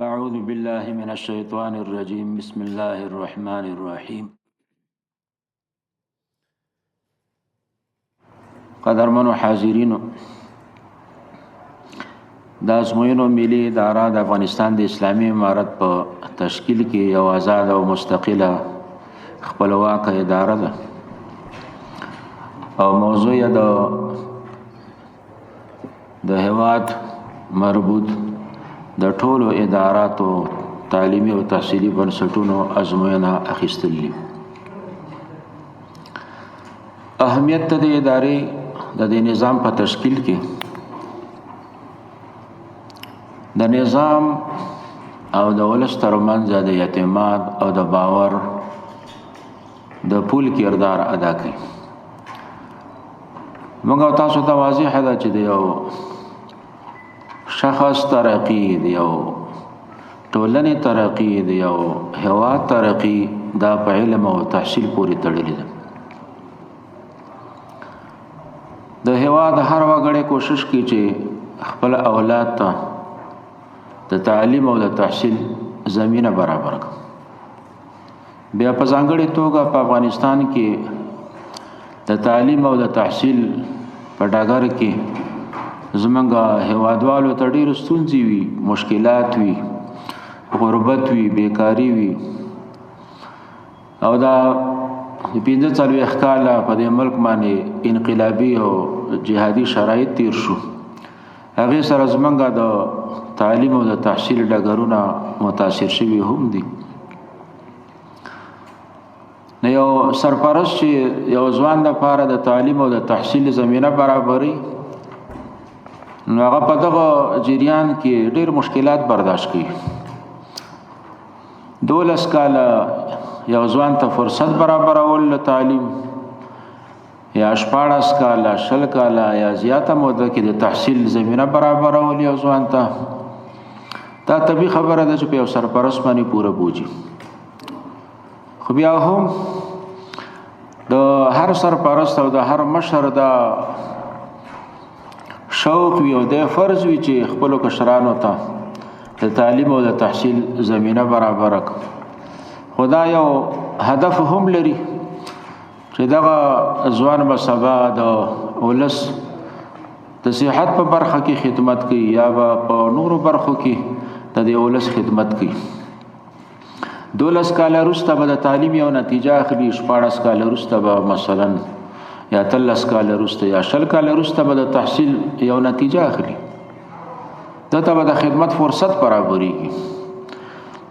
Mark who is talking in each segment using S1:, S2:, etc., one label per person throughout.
S1: أعوذ بالله من الشيطان الرجيم بسم الله الرحمن الرحيم قدرمنو حاضرینو د ازموینو ملي اداره د افغانستان د اسلامي امارت په تشکیل کې یو آزاد او مستقله خپلواکه اداره ده او موضوع یې د هیواد مربوط د ټولو اداراتو تعلیمي او تحصیلي بنسټونو ازموینه اخیستل دي. اهمیت د ادارې د نظام په تشکیل کې د نظام او د ولس ترمنځ د اعتماد او د باور د پول کردار ادا کوي. موږ تاسو ته واضح ده چې د یو شخص ترقی دی یو ټولنې ترقی دی یو هیواد ترقی دا په علم او تحصیل پورې تړلې ده. د هیواد هر وګړی کوشش کوي چې خپل اولاد ته د تعلیم او د تحصیل زمینه برابر کړي. بیا په ځانګړې توګه په افغانستان کې د تعلیم او د تحصیل په ډګر کې زمونږ هیوادوالو ته ډېر ستونزې وي، مشکلات وي، غربت وي، بیکاری وي او دا 45 کاله په دې ملک باندې انقلابي او جهادي شرایط تیر شو. هغه سره زمونږ د تعلیم او د تحصیل ډګرونه متاثر شوي هم دي. نو یو سرپرست چې یو ځوان لپاره د تعلیم او د تحصیل زمینه برابري نو هغه په دغه جریان کې ډېر مشکلات برداشت کړي. 12 کاله یو ځوان ته فرصت برابرول تعلیم یا 14 کاله 20 کاله یا زیاته موده کې د تحصیل زمینه برابرول یو ځوان ته دا طبیعي خبره ده چې په یو سرپرست باندې پوره بوجي. خو بیا هم د هر سرپرست او د هر مشر دا شوق وي او د فرض وي چې خپل کشرانو ته د تعلیم او د تحصیل زمینه برابر کړي. خدا یو هدف هم لري چې دغه ځوان به سبا د ولس د صحت په برخه کې خدمت کوي یا په نورو برخو کې د ولس خدمت کوي. 12 کاله وروسته به د تعلیم یو نتیجه اخلي، 14 کاله وروسته به مثلا یا 13 کاله وروسته یا 20 کاله وروسته به د تحصیل یو نتیجه اخلي. دته به د خدمت فرصت برابرېږي.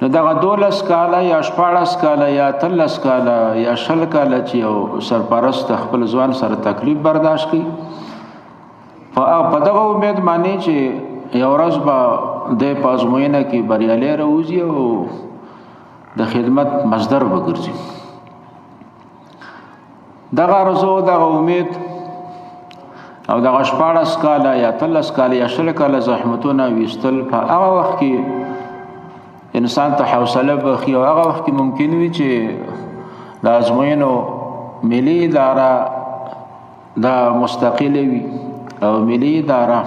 S1: نو دغه 12 کاله یا 14 کاله یا 13 کاله یا 20 کاله چې یو سرپرست خپل ځوان سره تکلیف برداشت کړي په دغه امید باندې چې یو ورځ به د پازموینه کې بریالي راوځي او د خدمت مصدر وګرځي. دغه ارزو دغه امید او دغه 14 کاله یا 13 کاله یا 20 کاله زحمتونه ویستل په هغه وخت کې انسان ته حوصله بخي او هغه وخت کې ممکن وي چې د ازموینو ملي اداره دا مستقله وي او ملي اداره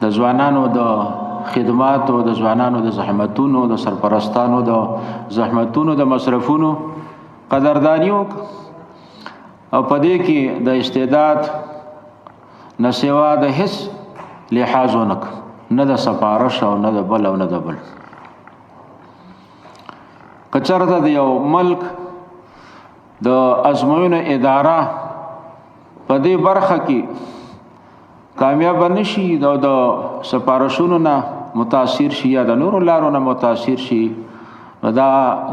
S1: د ځوانانو د خدمات او د ځوانانو د زحمتونو د سرپرستانو د زحمتونو د مصرفونو قدرداني وکړي او په دې کې د استعداد نه سوا د هیڅ لحاظ ونک نه د سفارش او نه د بل او نه د بل. کچرته د یو ملک د ازموینو اداره په دې برخه کې کامیاب نشي د سفارشونو نه متاثر شي یا د نورو لارو نه متاثر شي، دا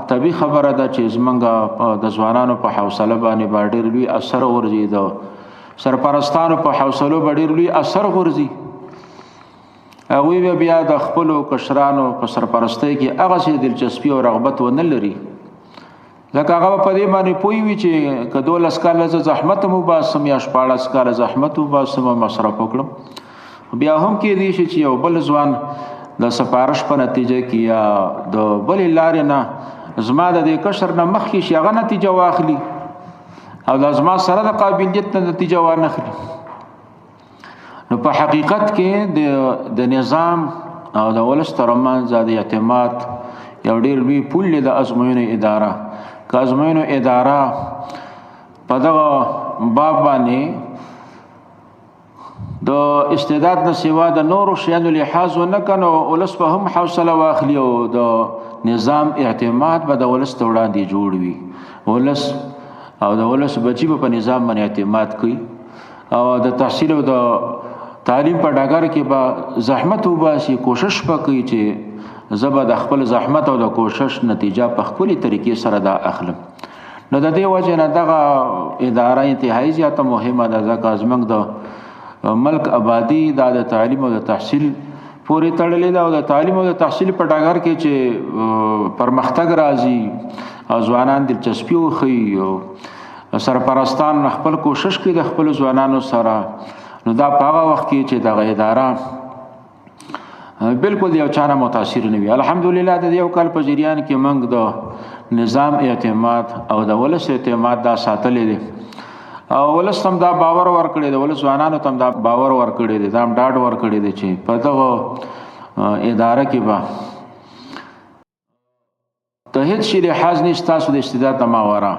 S1: طبیعي خبره ده چې زمونږ د ځوانانو په حوصله باندې ډېر لوی اثر غورځي، د سرپرستانو په حوصلو به ډېر لوی اثر غورځي. هغوی به بیا د خپلو کشرانو په سرپرستۍ کې هغسې دلچسپي او رغبت ونه لري ځکه هغه په دې باندې پوه وي چې که 12 کاله زه زحمت هم وباسم یا 14 کاله زحمت وباسم او مصرف وکړم بیا هم کېدای شي چې یو بل ځوان د سفارش په نتیجه کې یا د بلې لارې نه زما د دې کشر نه مخکې شي هغه نتیجه واخلي او د زما سره د قابلیت نه نتیجه وانخلي. نو په حقیقت کې د نظام او د ولس ترمنځ د اعتماد یو ډیر لوی پل د ازموینو اداره که ازموینو اداره په دغه باب باندې د استعداد نه سوا د نورو شیانو لحاظ ونه کنو ولس په هم حوصله واخلي او د نظام اعتماد به د ولس ته وړاندې جوړ وي ولس او د ولس بچي په نظام باندې اعتماد کوي او د تحصیل او د تعلیم په ډګر کې به زحمت وباسي کوشش وکړي چې زبر د خپل زحمت او د کوشش نتیجه په خپلې طریقې سره دا اخلم نو د دې وجه نه دغه اداره انتهایی زیاته مهمه ده ځکه زموږ د ملک آبادی دا د تعلیم او د تحصیل پورې تړلې ده او د تعلیم او د تحصیل په ډګر کې چې پرمختګ راځي او ځوانان دلچسپي وښيي او سرپرستان خپل کوشش کوي د خپل ځوانانو سره نو دا په هغه وخت کې چې دغه اداره بالکل یو چانه متاثر نه وي الحمدلله د یو کال په جریان کې موږ د نظام اعتماد او د ولس اعتماد دا ساتلې دي او ولس هم دا باور ورکړي دی ولس ځوانانو هم دا باور ورکړي دی دا هم ډاډ ورکړي دی چې په دغه اداره کې به ته هیڅ شي لحاظ نشته تاسو د استعداد نه ماوره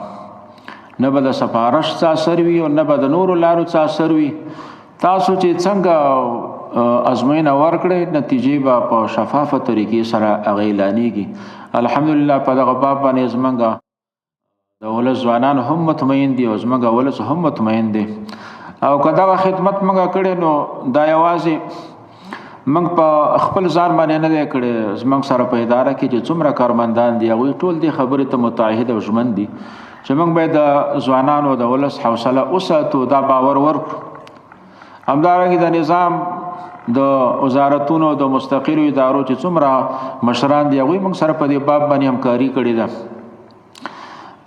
S1: نه به د سفارش څه اثر وي او نه به د نورو لارو څه اثر وي تاسو چې څنګه ازموینه ورکړئ نتیجې به په شفافه طریقې سره هغه اعلانېږي الحمدلله په دغه باب باندې زموږ د ولس ځوانان هم مطمئن دي او زموږ ولس هم مطمئن دي او که دغه خدمت موږ کړی نو دا یوازې موږ په خپل ځان باندې نه دی کړی زموږ سره په اداره کې چې څومره کارمندان دي هغوی ټول دې خبرې ته متعهد او ژمن دي چې موږ باید د ځوانانو د ولس حوصله وساتو دا باور ورکړو همدارنګه د نظام د وزارتونو د مستقلو ادارو چې څومره مشران دي هغوی موږ سره په دې باب باندې همکاري کړې ده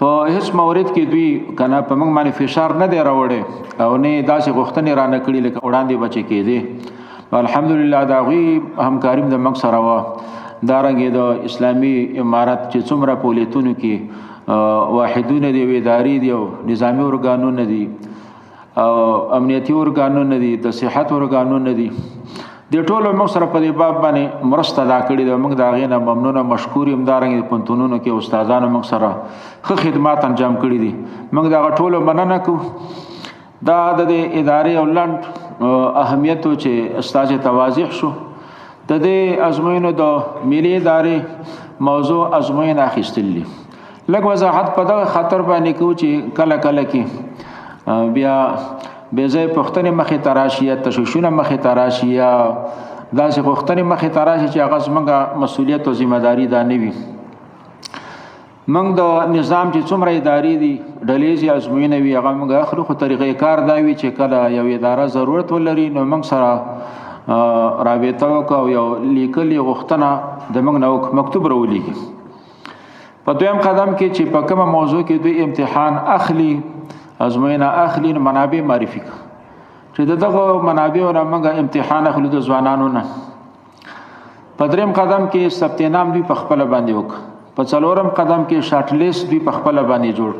S1: په هیڅ مورد کې دوی کنه په موږ باندې فشار نه دی راوړی او نه داسې غوښتنې را نه کړي لکه وړاندې بچې کېدې الحمدلله د هغوی همکاري د موږ سره وه دارنګې د اسلامي امارت چې څومره په ولیتونو کې واحدونه دي او ادارې دي او نظامي ارګانونه دي او امنیتي ارګانونه دي د صحت ارګانونه دي د ټولو موږ سره په دې باب باندې مرسته دا کړې ده موږ د هغې نه ممنونه مشکور یم همدارنګې پوهنتونونو کې استادانو موږ سره ښه خدمات انجام کړي دي موږ د هغه ټولو مننه کوو دا د دې ادارې او لنډ اهمیت و چې استاسې ته واضح شو د دې ازموینو د ملي ادارې موضوع ازموینه اخیستل دي لږ وضاحت په دغه خاطر باندې کوو چې کله کله کې بیا بې ځای پوښتنې مخې ته راشي یا تشویشونه مخې ته راشي یا داسې پوښتنې مخې ته راشي چې هغه زموږ مسؤلیت او ذمهداري دا نه وي موږ د نظام چې څومره ادارې دي ډلیزې ازموینه وي هغه موږ اخلو خو طریقې کار دا وي چې کله یو اداره ضرورت ولري نو موږ سره رابطه وکړو او یو لیکلې غوښتنه د موږ نه مکتوب راولیږي په دویم قدم کې چې په کومه موضوع کې دوی امتحان اخلي ازموینه اخلي منابع معرفي چې دغه منابع او موږ امتحان اخلو د ځوانانو نه په دریم قدم کې ثبت نام دوی په خپل باندې وکړه په څلورم قدم کې شارټ لیست دوی په خپل باندې جوړ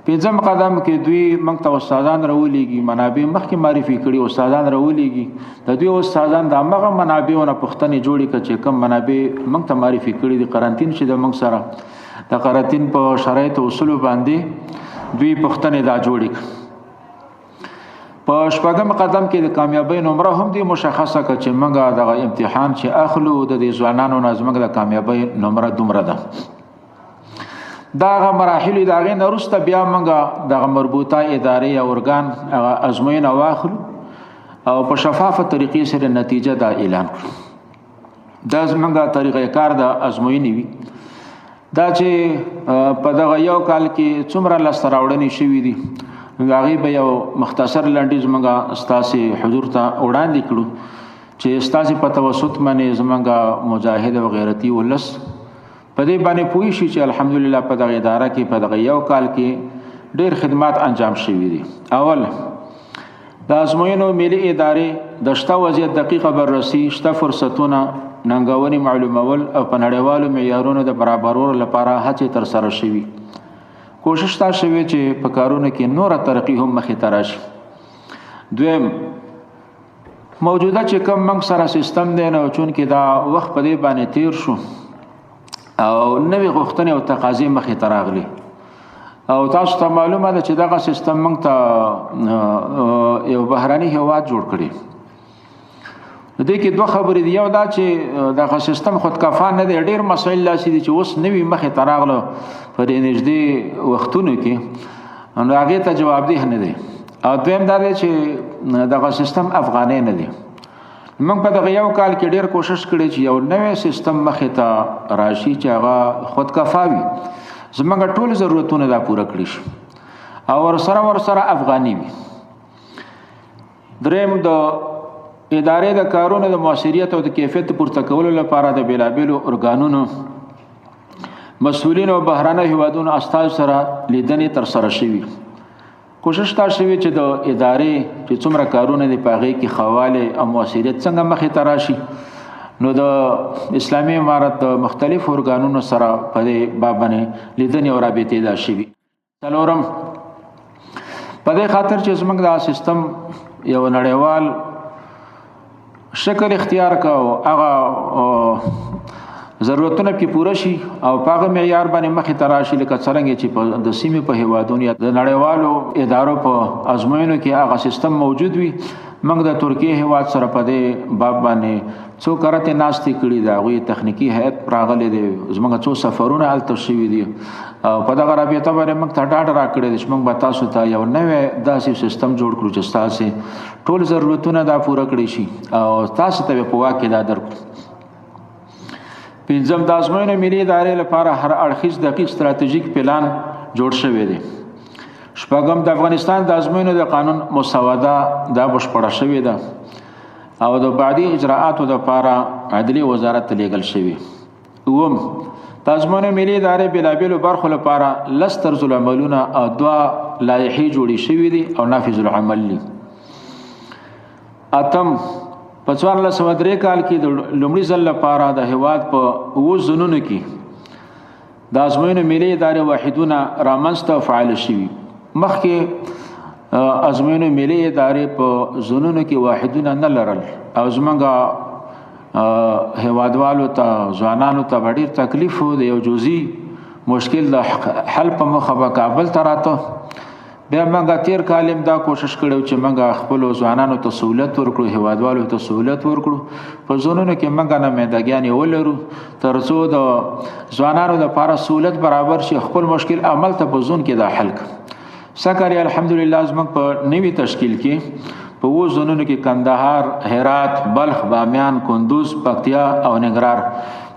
S1: پنځم قدم کې دوی موږ ته استادان راولېږي منابع مخکې معرفي کړي استادان راولېږي د دوی استادان د هغه منابعونو پوښتنې جوړې کړي چې کوم منابع موږ ته معرفي کړي دي قرنطین چې د موږ سره د قرنطین په شرایط او اصول باندې دوی پوښتنې دا جوړې په شپږم قدم کې د کامیابی نمره هم دی مشخصه کړه چې موږ دغه امتحان چې اخلو د دې ځوانانو نه زموږ د کامیابی نمره دومره ده دغه مراحل د هغې نه وروسته بیا موږ دغه مربوطه ادارې یا ارګان ازموینه واخلو او په شفافه طریقې سره نتیجه دا اعلان کړو دا زموږ طریقې کار د ازموینې وي دا چې په دغه یو کال کې څومره لاسته راوړنې شوي دي هغې به یو مختصر لنډیز موږ ستاسې حضور ته وړاندې کړو چې ستاسې په توسط باندې زموږ مجاهد او غیرتي ولس په دې باندې پوه شي چې الحمدلله په دغه اداره کې په دغه یو کال کې ډېر خدمات انجام شوي دي اول د ازموینو ملي ادارې د شته وضعیت دقیقه بررسي شته فرصتونه ننګونې معلومول او په نړیوالو معیارونو د برابرولو لپاره هڅې ترسره شوي کوشش تا شوی چې په کارونو کې نوره ترقی هم مخې ته راشي دویم موجوده چې کوم موږ سره سیستم دی نو چون کې دا وخت په دې باندې تیر شو او نوې غوښتنې او تقاضې مخې ته راغلي او تاسو ته معلومه ده چې دغه سیستم موږ ته یو بهراني هیواد جوړ کړي. دې کې دوه خبرې دي. یو دا چې دغه سیستم خودکفا نه دی، ډېر مسایل داسې دي چې اوس نوي مخې ته راغله په دې نږدې وختونو کې، نو هغې ته جوابدeh نه دی. او دویم دا دی چې دغه سیستم افغاني نه دی. موږ په دغه یو کال کې ډېر کوشش کړی چې یو نوی سیستم مخې ته راشي چې هغه خودکفا وي، زموږ ټول ضرورتونه دا پوره کړي شي او ورسره افغاني وي. دریم د ادارې د کارونو د مؤثریت او د کیفیت پورته کولو لپاره د بیلابیلو ارګانونو مسؤلین او بهرانه هیوادونو استازو سره لیدنې ترسره شوي. کوشش تا شوی چې د ادارې چې څومره کارونه دي په هغې کې خواله او مؤثریت څنګه مخې ته راشي. نو د اسلامي امارت د مختلفو ارګانونو سره په دې باب باندې لیدنې او رابطې دا شوي. څلورم په دې خاطر چې زموږ دا سیستم یو نړیوال شکل اختیار کا او هغه ضرورتونه کې پوره شي او په هغه معیار باندې مخې ته راشي لکه څرنګه چې په د سیمې په هیوادونو یا د نړیوالو ادارو په ازموینو کې هغه سیستم موجود وي. موږ د ترکیه هیواد سره په دې باب باندې څو کرته ناستې کړي دي، هغوی تخنیکي هیئت راغلی دی، زموږ څو سفرونه هلته شوي دي او په دغه رابطه باندې موږ ته ډاډ راکړی دی چې موږ به تاسو ته یو نوی داسې سیستم جوړ کړو چې ستاسې ټول ضرورتونه دا پوره کړی شي او تاسو ته به په واک کې دا درکړو. پنځم د ازموینو ملي ادارې لپاره هر اړخیز دقیق ستراتیژیک پلان جوړ شوی دی. شپږم د افغانستان د ازموینو د قانون مسوده دا بشپړه شوې ده او د بعدي اجراءاتو لپاره عدلي وزارت ته لیږل شوی. اووم د ازموینو ملي ادارې بېلابېلو برخو لپاره 10 طرز العملونه او 2 لایحې جوړې شوي دي او نافذ العمل دي. اتم په 1403 کال کې د لومړي ځل لپاره د هیواد په 9 ځایونو کې د ازموینو ملي ادارې واحدونه رامنځته او فعال شوي. مخکې ازموینو ملي ادارې په ځایونو کې واحدونه نه لرل او زموږ هیوادوالو ته ځوانانو ته به ډېر تکلیف و. د یو جزئي مشکل د حل په موخه به کابل ته راته. بیا موږ تیر کال هم دا کوشش کړو چې موږ خپلو ځوانانو ته سهولت ورکړو، هیوادوالو ته سهولت ورکړو. په ځایونو کې موږ نمایندګیانې ولرو تر څو د ځوانانو لپاره سهولت برابر شي، خپل مشکل عمل ته په ځون کې داخل کړو. سکري الحمدلله زموږ په نوي تشکیل کې په 9 ځایونو کې کندهار، هرات، بلخ، بامیان، کندوز، پکتیا او ننګرهار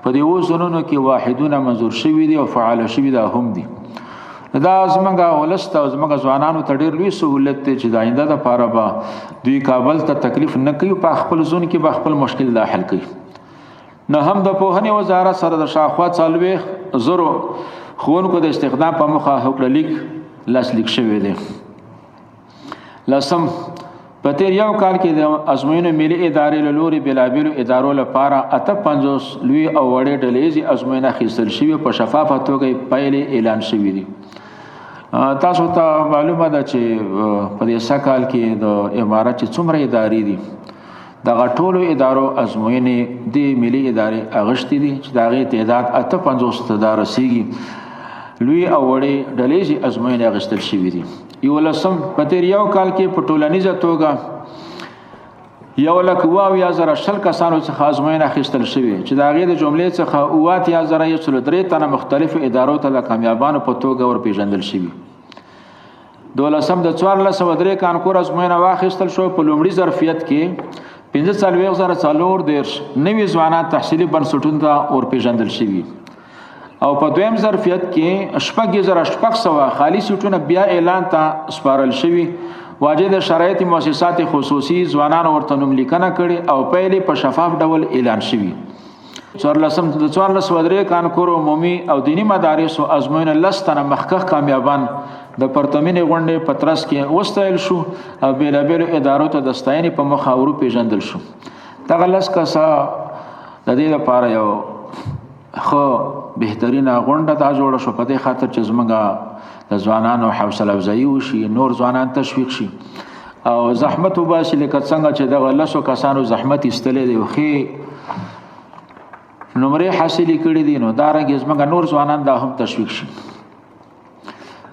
S1: په دې 9 ځایونو کې واحدونه منظور شوي دي او فعال شوي دا هم دي. دا زموږ ولس ته او زموږ ځوانانو ته ډېر لوی سهولت دی چې د آینده دپاره به دوی کابل ته تکلیف نه کوي، په خپل ځون کې به خپل مشکل دا حل کوي. نه هم د پوهنې وزارت سره د شاوخوا 40,000 ښوونکو د استخدام په موخه هوکړه لیک لاسلیک شوی دی. لسم په تیر یو کال کې د ازموینو ملي ادارې له لوري بېلابېلو ادارو لپاره 58 لوی او وړې ډلهیزې ازموینه اخیستل شوي په شفافه توګه پایلې اعلان شوي دي. تاسو ته معلومه ده چې په دې سږ کال کې د امارت چې څومره ادارې دي دغه ټولو ادارو ازموینې د ملي ادارې اغشتې دي چې د هغې تعداد 58 ته دا رسیږي. لوی او وړې ډلهیزې ازموینې اغشتل شوي دي. 11 په تیر یو کال کې په ټولنیزه توګه 1,70,000 کسانو څخه ازموینه اخیستل شوي چې د هغې د جملې څخه 7,003 تنه مختلفو ادارو ته د کامیابانو په توګه ورپېژندل شوي. 12 د 1403 کانکور ازموینه واخیستل شو. په لومړي ظرفیت کې 45,440 نوي ځوانان تحصیلي بنسټونو ته ورپېژندل شوي او په دویم ظرفیت کې 6,600 خالي سیټونه بیا اعلان ته سپارل شوي. واجد شرایط مؤسسات خصوصي ځوانانو ورته نوملیکنه کړي او پیلې په شفاف ډول اعلان شوي. 1403 کانکور عمومي او دینی مدارسو ازموینه 10 تنه مخکښ کامیابان د پرتمینې غونډې په ترڅ کې وستایل شو او بېلابېلو ادارو ته د ستاینې په موخه ورپېژندل شو. دغه 10 کسه د دې لپاره یو ښه بهترینه غونډه دا جوړه شو په دې خاطر چې زموږ د ځوانانو حوصله افزایي وشي، نور ځوانان تشویق شي او زحمت وباسي لکه څنګه چې دغه لسو کسانو زحمت ایستلی دی خو نمرې حاصلې کړي دي نو دا رنګ زموږ نور ځوانان دا هم تشویق شي.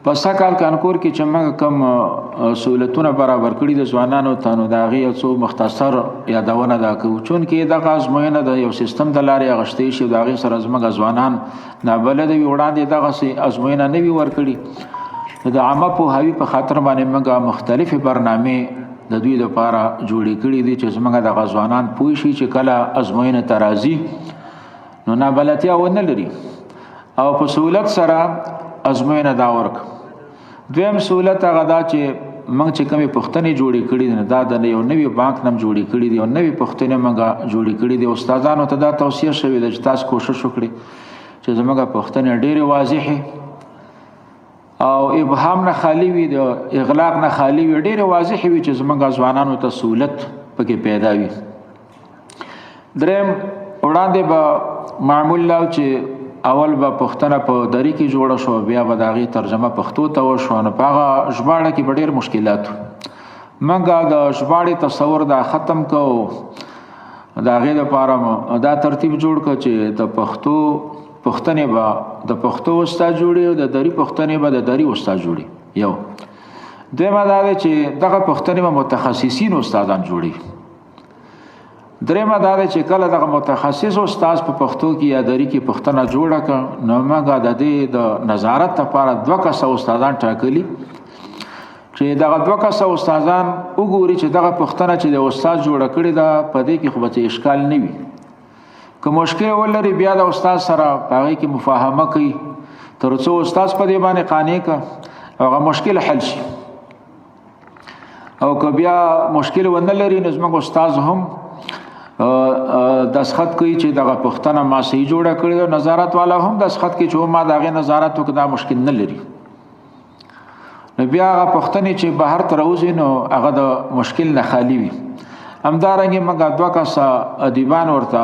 S1: په سږکال کانکور کې چې موږ کوم سهولتونه برابر کړي د ځوانانو ته نو د هغې یو څو مختصر یادونه دا کوو. چونکې دغه ازموینه د یو سیستم د لارې اخیستی شي د هغې سره زموږ ځوانان نابلده وي، وړاندې دغسې ازموینه نه وي ورکړي. د عامه پوهاوي په خاطر باندې موږ مختلفې برنامې د دوی لپاره جوړې کړي دي چې زموږ دغه ځوانان پوه شي چې کله ازموینې ته راځي نو نابلدتیا ونه لري او په سهولت سره ازموینه دا ورک. دویم سهولت هغه دا چې موږ چې کومې پوښتنې جوړې کړي دي دا د یو نوي بانک نم جوړې کړي دي او نوې پوښتنې موږ جوړې کړي دي. استادانو ته دا توصیه شوې ده چې تاسو کوشش وکړئ چې زموږ پوښتنې ډېرې واضحې او ابهام نه خالی وي، د اغلاق نه خالی وي، ډېرې واضحې وي چې زموږ ځوانانو ته سهولت پکې پیدا وي. دریم وړاندې به معمول لا چې اول به پښتنه په دری کې جوړه شو، بیا به د هغې ترجمه پښتو ته وشو. نو په هغه ژباړه کې به ډېر مشکلات موږ د ژباړې تصور دا ختم کوو. د هغې دپاره دا ترتیب جوړ کړه چې د پښتو پښتنې به د پښتو استاد جوړي او د دری پښتنې به د دری استاد جوړي. یو دویمه دا ده چې دغه پښتنې به متخصصین استادان جوړي. دریمه دا ده چې کله دغه متخصص استاد په پښتو کې یا دری کې پښتنه جوړه کړه نو موږ د دې د نظارت لپاره 2 کسه استادان ټاکلي چې دغه 2 کسه استادان وګوري چې دغه پښتنه چې د استاد جوړه کړې ده په دې کې خو به اشکال نه وي. که مشکل ولري بیا د استاد سره په هغې کې مفاهمه کوي تر څو استاد په دې باندې قانع کړه هغه مشکل حل شي. او که بیا مشکل ونه لري نو زموږ استاد هم دسخط کوي چې دغه پښتنه ما صحیح جوړه کړې ده. نظارت والا هم دسخط کوي چې ما د هغې نظارت وکړه دا مشکل نه لري. نو بیا هغه پښتنې چې بهر ته راوځي نو هغه د مشکل نه خالي وي. همدارنګې موږ 2 کسه ادیبان ورته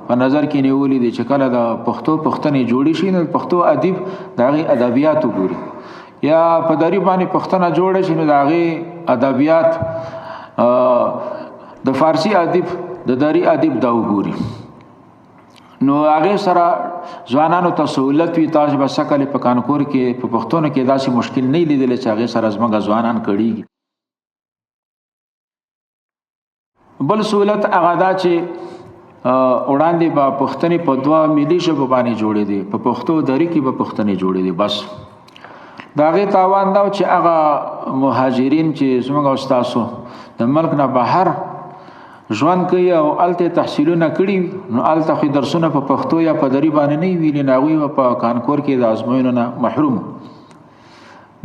S1: په نظر کې نیولي دي چې کله د پښتو پښتنې جوړې شي نو پښتو ادیب د هغې ادبیات وګوري، یا په دری باندې پښتنه جوړه شي نو د هغې ادبیات د فارسی ادیب د دری ادیب دا وګوري. نو هغې سره ځوانانو ته سهولت وي. تاسو به سږکال په کانکور کې په پښتون کې داسې مشکل نه لیدلی چې هغې سره زموږ ځوانان کړېږي. بل سهولت هغه دا چې وړاندې به پښتنې په 2 ملي ژبو باندې جوړې دي، په پښتو دری کې به پښتنې جوړې دي. بس د هغې تاوان دا چې هغه مهاجرین چې زموږ استاسو د ملک نه بهر ژوند کوي او هلته تحصیلونه کړي نو هلته خو درسونه په پښتو یا په دری باندې نه ویلي، نو هغوی به په کانکور کې د ازموینو نه محروم.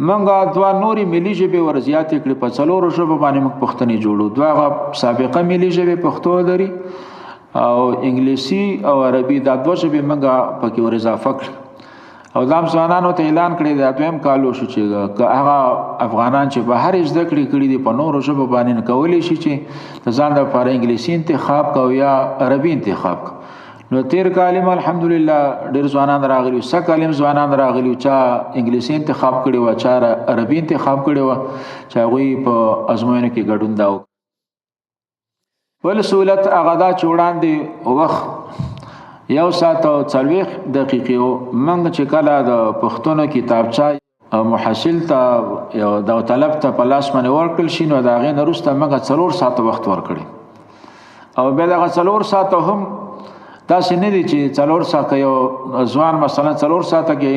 S1: موږ 2 نورې ملي ژبې ور زیاتې کړې، په 4 ژبو باندې موږ پښتنې جوړو. 2 هغه سابقه ملي ژبې پښتو لري او انګلیسي او عربي، دا 2 ژبې موږ پکې ور اضافه کړې او دا ځوانانو ته اعلان کړی دا 2م کال وشو چې هغه افغانان چې بهر زده کړې کړي دي په نورو ژبو باندې کولی شي چې د ځان لپاره انګلیسي انتخاب کوي یا عربي انتخاب کوي. نو تیر کال الحمدلله ډېر ځوانان راغلي، سږکال ځوانان راغلي چا انګلیسي انتخاب کړی و چا عربي انتخاب کړی و چې هغوی په ازموینو کې ګډون دا وکړي. بل سهولت هغه دا چې وړاندې وخت 1 ساعت او 40 دقیقې موږ چې کله د پښتون کتابچه محصل ته یو د طلب ته په لاس باندې ورکړل شي نو د هغې نه وروسته موږ 4 ساعته وخت ورکړی او بیا دغه 4 ساعته هم داسې نه دي چې 4 ساعته یو ځوان مثلا 4 ساعته کې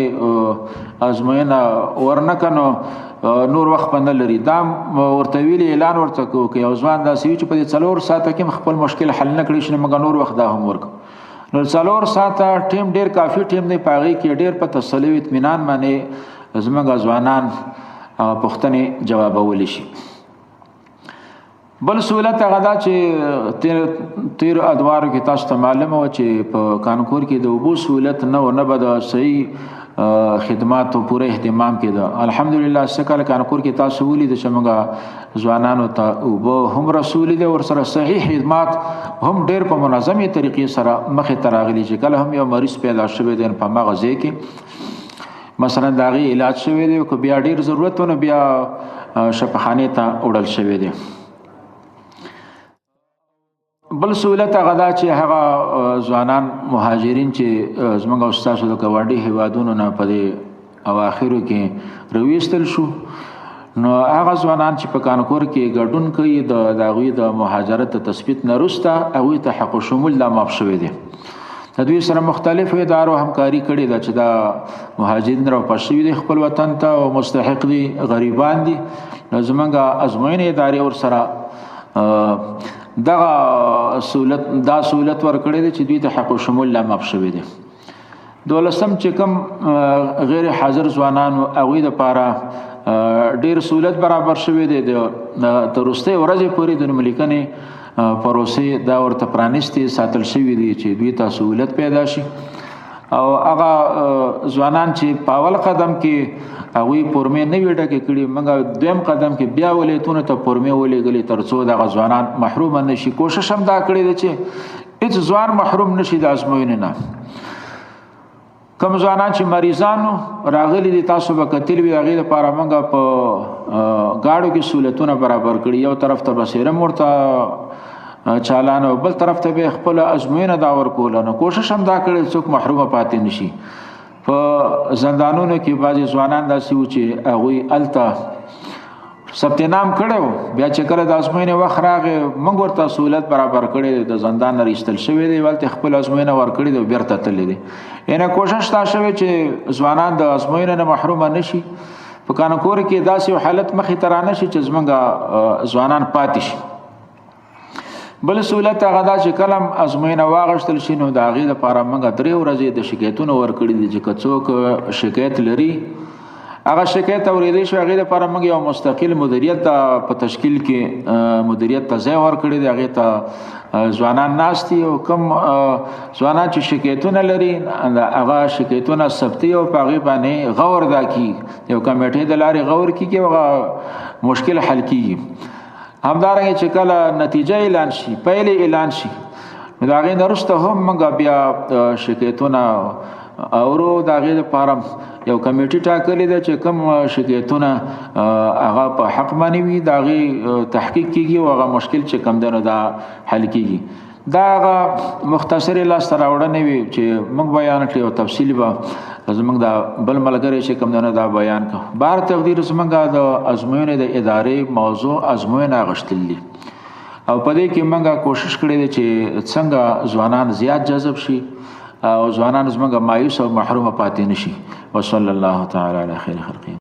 S1: ازموینه ورنکړه نو نور وخت به نه لري. دا ورته ویلي اعلان ورته کوو که یو ځوان داسې وي چې په دې 4 ساعته کې خپل مشکل حل نه کړی شي نو موږ نور وخت دا هم ورکړو. نو 4 ساعته ټیم ډېر کافي ټیم دی، په هغې کې ډېر په تسلي او اطمینان باندې زموږ ځوانان پوښتنې جوابولی شي. بل سهولت هغه دا چې تیر ادوارو کې تاسو ته معلومه وه چې په کانکور کې د اوبو سهولت نه و، نه به د صحیح خدماتو پوره اهتمام کېده. الحمدلله سږکال کانکور کې تاسو ولیدل چې موږ ځوانانو ته اوبه هم رسولي دي، ورسره صحیح خدمات هم ډېر په منظمې طریقې سره مخې ته راغلي چې کله هم یو مریض پیدا شوی دی په هماغه ځای کې مثلا د هغې علاج شوی دی که بیا ډېر ضرورت و نو بیا شفاخانه ته وړل شوی دی. بل سہولت هغه دا چې هغه ځوانان مهاجرین چې زموږ استادو د ګاونډي هیوادونو نه په دې اواخرو کې رويستل شو، نو هغه ځوانان چې په کانکور کې ګډون کوي د هغوی د مهاجرت تثبیت نه وروسته هغوی ته حق شمول لا معاف شوی دی. د دوی سره مختلفو ادارو همکاري کړې ده چې دا مهاجرین راپاس شوي دي خپل وطن ته او مستحق دي، غریبان دي. نو زموږ ازموینې ادارې ورسره دا سہولت ورکړی دی چې دوی ته حق شمول لا معاف شوی دی. 12 چې کوم غیر حاضر ځوانانو هغوی دپاره ډېر سہولت برابر شوی دی. تر وروستۍ ورځې پورې د نوملیکنې پروسې دا ورته پرانیستې ساتل شوي دي چې دوی ته سہولت پیدا شي. او هغه ځوانان چې په اول قدم کې هغوی پورمې نه وي ډکې کړي، موږ دویم قدم کې بیا ولایتونو ته پورمې ولېږلې تر څو دغه ځوانان محرومه نه شي. کوشش هم دا کړی دی چې هېڅ ځوان محروم نه شي د ازموینې نه. کوم ځوانان چې مریضانو راغلي دي تاسو به کتلي وي، هغې دپاره موږ په ګاډو کې سهولتونه برابر کړي. یو طرف ته بسیره ورته چالان او بل طرف ته به خپل ازموینه دا ورکوله. نو کوشش هم دا کړی څوک محرومه پاتې نشي. په زندانونو کې بعضې ځوانان داسې وو چې هغوی هلته ثبت نام کړی و، بیا چې کله د ازموینې وخت راغی موږ ورته سهولت برابر کړی دی، د زندان نه ایستل شوی دی، هلته خپل ازموینه ورکړې دی او بیرته تللی دی. یعنې کوشش دا شوی چې ځوانان د ازموینې نه محرومه نه شي. په کانکور کې داسې یو حالت مخې ته رانه شي چې زموږ ځوانان پاتې شي. بل سہولت هغه دا چې کله ازموینه واغشتل شي نو د هغې دپاره موږ 3 ورځې د شکایتونه ورکړي دي چې که څوک شکایت لري هغه شکایت اورېدی شو، هغې دپاره موږ یو مستقل مدیریت په تشکیل کې مدیریت ته ځای ورکړی دی. هغې ته ځوانان ناست دي او کوم ځوانان چې شکایتونه لري هغه شکایتونه ثبتوي او په هغې باندې غور دا کېږي، یو کمیټې د لارې غور کېږي او هغه مشکل حل کېږي. همدارنګه چې کله نتیجه اعلان شي، پیلې اعلان شي، نو د هغې نه وروسته هم موږ بیا شکایتونه اورو. د هغې دپاره یو کمیټې ټاکلې ده چې کوم شکایتونه هغه په حق باندې وي د هغې تحقیق کېږي او هغه مشکل چې کوم دی نو دا حل کېږي. دا هغه مختصرې لاسته راوړنې وي چې موږ بیان کړې او تفصیلي به زموږ دا بل ملګری چې کوم دی نو دا بیان کړو. بهر تقدیر زموږ د ازموینې د ادارې موضوع ازموینه اخیستل دي او په دې کې موږ کوشش کړې ده چې څنګه ځوانان زیات جذب شي او ځوانان زموږ مایوس او محرومه پاتې نشي. وصلی الله تعالی علی خیر خلقه.